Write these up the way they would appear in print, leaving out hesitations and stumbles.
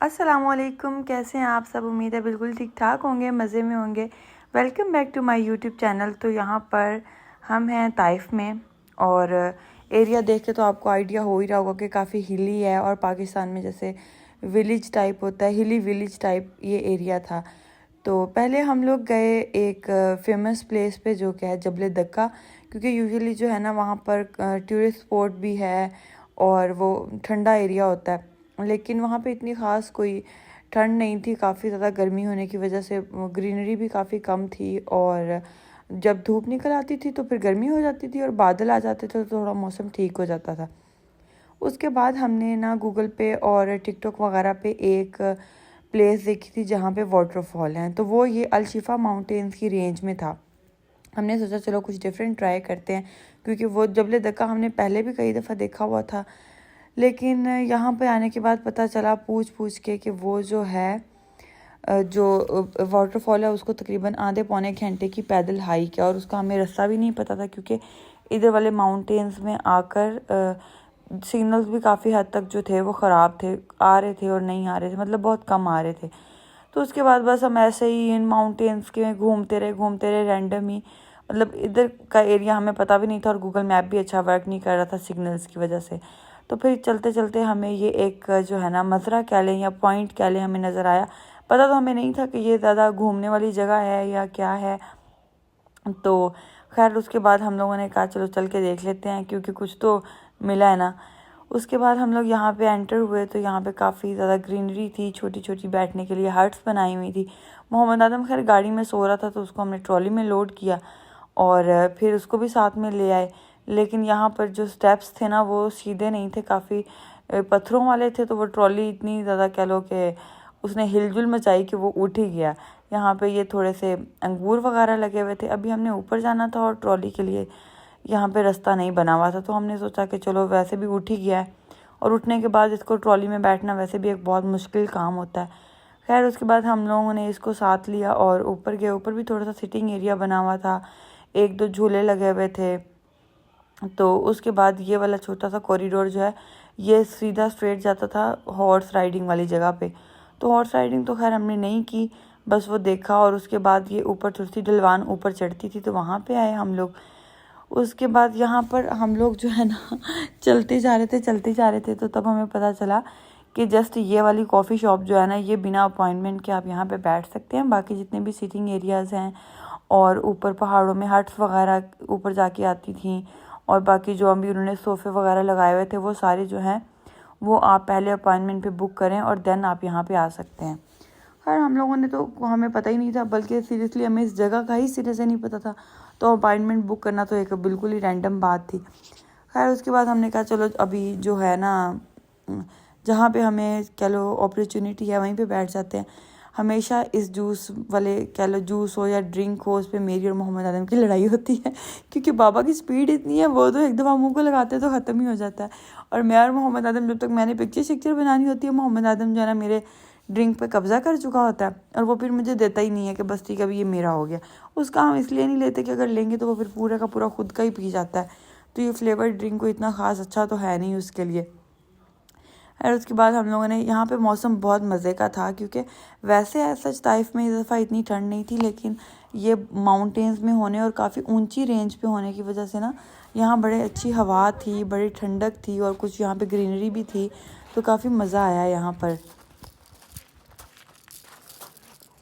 अस्सलामुअलैकुम, कैसे हैं आप सब। उम्मीद है बिल्कुल ठीक ठाक होंगे, मज़े में होंगे। Welcome back to my YouTube channel. तो यहाँ पर हम हैं ताइफ में और एरिया देख के तो आपको आइडिया हो ही रहा होगा कि काफ़ी हिली है और पाकिस्तान में जैसे विलेज टाइप होता है, हिली विलेज टाइप ये एरिया था। तो पहले हम लोग गए एक फेमस प्लेस पे जो क्या है जबल दक्का, क्योंकि यूजुअली जो है ना वहाँ पर टूरिस्ट स्पॉट भी है और वो ठंडा एरिया होता है। लेकिन वहाँ पे इतनी ख़ास कोई ठंड नहीं थी, काफ़ी ज़्यादा गर्मी होने की वजह से ग्रीनरी भी काफ़ी कम थी और जब धूप निकल आती थी तो फिर गर्मी हो जाती थी और बादल आ जाते थे तो थोड़ा मौसम ठीक हो जाता था। उसके बाद हमने ना गूगल पे और टिकटॉक वगैरह पे एक प्लेस देखी थी जहाँ पे वाटरफॉल हैं, तो वो ये अलशिफा माउंटेन्स की रेंज में था। हमने सोचा चलो कुछ डिफरेंट ट्राई करते हैं, क्योंकि वो जबल दक्का हमने पहले भी कई दफ़ा देखा हुआ था। लेकिन यहाँ पे आने के बाद पता चला पूछ पूछ के कि वो जो है जो वाटरफॉल है उसको तकरीबन आधे पौने घंटे की पैदल हाइक है और उसका हमें रास्ता भी नहीं पता था, क्योंकि इधर वाले माउंटेन्स में आकर सिग्नल्स भी काफ़ी हद तक जो थे वो ख़राब थे, आ रहे थे और नहीं आ रहे थे, मतलब बहुत कम आ रहे थे। तो उसके बाद बस हम ऐसे ही इन माउंटेन्स के घूमते रहे रैंडम ही, मतलब इधर का एरिया हमें पता भी नहीं था और गूगल मैप भी अच्छा वर्क नहीं कर रहा था सिग्नल्स की वजह से। तो फिर चलते चलते हमें ये एक जो है ना मज़रा कह लें या पॉइंट कह लें हमें नज़र आया। पता तो हमें नहीं था कि ये ज़्यादा घूमने वाली जगह है या क्या है। तो खैर उसके बाद हम लोगों ने कहा चलो चल के देख लेते हैं, क्योंकि कुछ तो मिला है ना। उसके बाद हम लोग यहाँ पे एंटर हुए तो यहाँ पे काफ़ी ज़्यादा ग्रीनरी थी, छोटी छोटी बैठने के लिए हट्स बनाई हुई थी। मोहम्मद आदम खैर गाड़ी में सो रहा था तो उसको हमने ट्रॉली में लोड किया और फिर उसको भी साथ में ले आए। लेकिन यहाँ पर जो स्टेप्स थे ना वो सीधे नहीं थे, काफ़ी पत्थरों वाले थे, तो वो ट्रॉली इतनी ज़्यादा कह लो कि उसने हिलजुल मचाई कि वो उठ ही गया। यहाँ पे ये थोड़े से अंगूर वगैरह लगे हुए थे। अभी हमने ऊपर जाना था और ट्रॉली के लिए यहाँ पे रास्ता नहीं बना हुआ था, तो हमने सोचा कि चलो वैसे भी उठ ही गया है और उठने के बाद इसको ट्रॉली में बैठना वैसे भी एक बहुत मुश्किल काम होता है। खैर उसके बाद हम लोगों ने इसको साथ लिया और ऊपर गए। ऊपर भी थोड़ा सा सिटिंग एरिया बना हुआ था, एक दो झूले लगे हुए थे। तो उसके बाद ये वाला छोटा सा कॉरिडोर जो है ये सीधा स्ट्रेट जाता था हॉर्स राइडिंग वाली जगह पे। तो हॉर्स राइडिंग तो खैर हमने नहीं की, बस वो देखा। और उसके बाद ये ऊपर थोड़ी सी ढलवान ऊपर चढ़ती थी तो वहाँ पे आए हम लोग। उसके बाद यहाँ पर हम लोग जो है ना चलते जा रहे थे तो तब हमें पता चला कि जस्ट ये वाली कॉफ़ी शॉप जो है ना ये बिना अपॉइंटमेंट के आप यहाँ पे बैठ सकते हैं। बाकी जितने भी सिटिंग एरियाज़ हैं और ऊपर पहाड़ों में हट्स वगैरह ऊपर जाके आती थी और बाकी जो अभी उन्होंने सोफ़े वगैरह लगाए हुए थे वो सारे जो हैं वो आप पहले अपॉइंटमेंट पे बुक करें और देन आप यहाँ पे आ सकते हैं। खैर हम लोगों ने तो हमें पता ही नहीं था, बल्कि सीरियसली हमें इस जगह का ही सिरे से नहीं पता था, तो अपॉइंटमेंट बुक करना तो एक बिल्कुल ही रैंडम बात थी। खैर उसके बाद हमने कहा चलो अभी जो है ना जहाँ पे हमें कह लो अपॉर्चुनिटी है वहीं पे बैठ जाते हैं। हमेशा इस जूस वाले कह लो जूस हो या ड्रिंक हो उस पर मेरी और मोहम्मद आदम की लड़ाई होती है, क्योंकि बाबा की स्पीड इतनी है, वो तो एक दफ़ा मुँह को लगाते तो ख़त्म ही हो जाता है। और मैं और मोहम्मद आदम जब तक मैंने पिक्चर शिक्चर बनानी होती है, मोहम्मद आदम जो है ना मेरे ड्रिंक पे कब्ज़ा कर चुका होता है और वो फिर मुझे देता ही नहीं है कि बस ठीक है अभी ये मेरा हो गया। उसका हम इसलिए नहीं लेते कि अगर लेंगे तो वो फिर पूरा का पूरा खुद का ही पी जाता है, तो ये फ्लेवर ड्रिंक को इतना ख़ास अच्छा तो है नहीं उसके लिए। और उसके बाद हम लोगों ने यहाँ पे मौसम बहुत मज़े का था, क्योंकि वैसे सच ताइफ में इस दफ़ा इतनी ठंड नहीं थी, लेकिन ये माउंटेन्स में होने और काफ़ी ऊंची रेंज पे होने की वजह से ना यहाँ बड़े अच्छी हवा थी, बड़ी ठंडक थी और कुछ यहाँ पे ग्रीनरी भी थी, तो काफ़ी मज़ा आया यहाँ पर।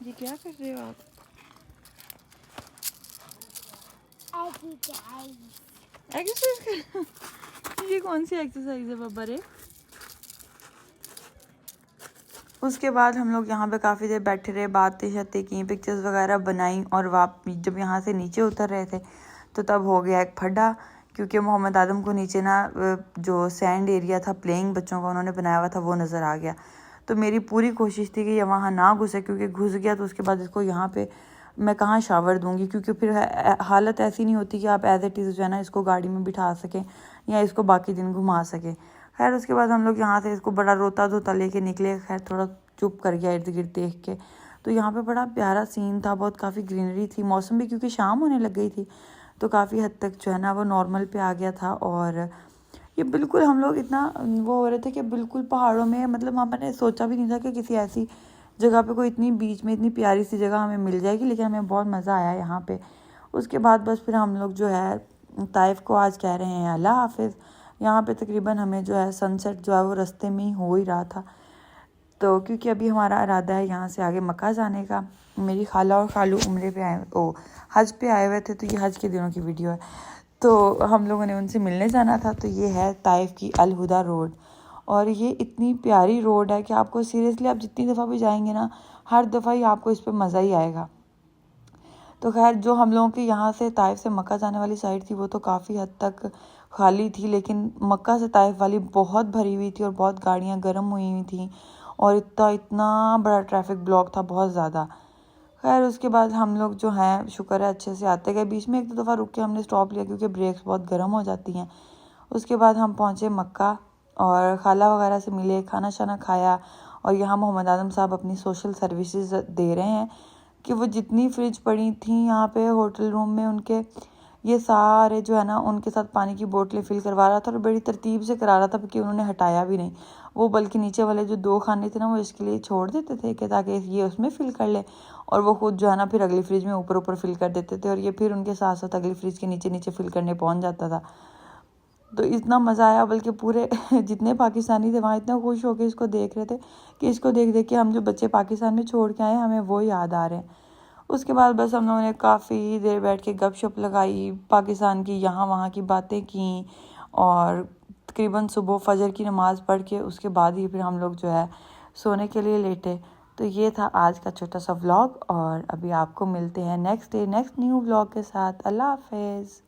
ये क्या कर रहे हो आप? एक्सरसाइज कर ये कौन सी एक्सरसाइज है बाबा रे? उसके बाद हम लोग यहाँ पे काफ़ी देर बैठे रहे, बातें शातें की, पिक्चर्स वगैरह बनाई और जब यहाँ से नीचे उतर रहे थे तो तब हो गया एक फड्डा, क्योंकि मोहम्मद आदम को नीचे ना जो सैंड एरिया था प्लेइंग बच्चों का उन्होंने बनाया हुआ था वो नज़र आ गया। तो मेरी पूरी कोशिश थी कि ये वहाँ ना घुसे, क्योंकि घुस गया तो उसके बाद इसको यहाँ पे मैं कहाँ शावर दूँगी, क्योंकि फिर हालत ऐसी नहीं होती कि आप एज इट इज़ जो है ना इसको गाड़ी में बिठा सकें या इसको बाकी दिन घुमा सकें। खैर उसके बाद हम लोग यहाँ से इसको बड़ा रोता धोता लेके निकले। खैर थोड़ा चुप कर गया इर्द गिर्द देख के। तो यहाँ पे बड़ा प्यारा सीन था, बहुत काफ़ी ग्रीनरी थी, मौसम भी क्योंकि शाम होने लग गई थी तो काफ़ी हद तक जो है ना वो नॉर्मल पे आ गया था। और ये बिल्कुल हम लोग इतना वो हो रहे थे कि बिल्कुल पहाड़ों में, मतलब हमने सोचा भी नहीं था कि किसी ऐसी जगह पे कोई इतनी बीच में इतनी प्यारी सी जगह हमें मिल जाएगी, लेकिन हमें बहुत मज़ा आया यहाँ पे। उसके बाद बस फिर हम लोग जो है ताइफ को आज कह रहे हैं अल्लाह हाफिज़। यहाँ पे तकरीबन हमें जो है सनसेट जो है वो रास्ते में ही हो ही रहा था। तो क्योंकि अभी हमारा इरादा है यहाँ से आगे मक्का जाने का। मेरी खाला और खालू उम्रे पे हज पे आए हुए थे, तो ये हज के दिनों की वीडियो है। तो हम लोगों ने उनसे मिलने जाना था। तो ये है ताइफ की अल हुदा रोड, और ये इतनी प्यारी रोड है कि आपको सीरियसली आप जितनी दफ़ा भी जाएंगे ना, हर दफ़ा ही आपको इस पर मज़ा ही आएगा। तो खैर जो हम लोगों के यहाँ से ताइफ से मक्का जाने वाली साइड थी वो तो काफ़ी हद तक खाली थी, लेकिन मक्का से ताइफ वाली बहुत भरी हुई थी और बहुत गाड़ियाँ गर्म हुई हुई थी और इतना इतना बड़ा ट्रैफिक ब्लॉक था, बहुत ज़्यादा। खैर उसके बाद हम लोग जो हैं शुक्र है अच्छे से आते गए। बीच में एक दो दफ़ा रुक के हमने स्टॉप लिया क्योंकि ब्रेक्स बहुत गर्म हो जाती हैं। उसके बाद हम पहुँचे मक्का और खाला वगैरह से मिले, खाना शाना खाया। और यहाँ मोहम्मद आदम साहब अपनी सोशल सर्विसेज दे रहे हैं कि वो जितनी फ्रिज पड़ी थी यहाँ पे होटल रूम में उनके, ये सारे जो है ना उनके साथ पानी की बोतलें फिल करवा रहा था और बड़ी तरतीब से करा रहा था कि उन्होंने हटाया भी नहीं वो, बल्कि नीचे वाले जो 2 खाने थे ना वो इसके लिए छोड़ देते थे कि ताकि ये उसमें फिल कर ले, और वो खुद जो है ना फिर अगली फ्रिज में ऊपर ऊपर फिल कर देते थे और ये फिर उनके साथ साथ अगली फ्रिज के नीचे नीचे फिल करने पहुँच जाता था। तो इतना मज़ा आया, बल्कि पूरे जितने पाकिस्तानी थे वहाँ इतना खुश होकर इसको देख रहे थे कि इसको देख देख के हम जो बच्चे पाकिस्तान में छोड़ के आए हमें वो याद आ रहे हैं। उसके बाद बस हम लोगों ने काफ़ी देर बैठ के गपशप लगाई, पाकिस्तान की यहाँ वहाँ की बातें की, और तकरीबन सुबह फजर की नमाज़ पढ़ के उसके बाद ही फिर हम लोग जो है सोने के लिए लेटे। तो ये था आज का छोटा सा व्लॉग, और अभी आपको मिलते हैं next day next new vlog के साथ। अल्लाह हाफिज़।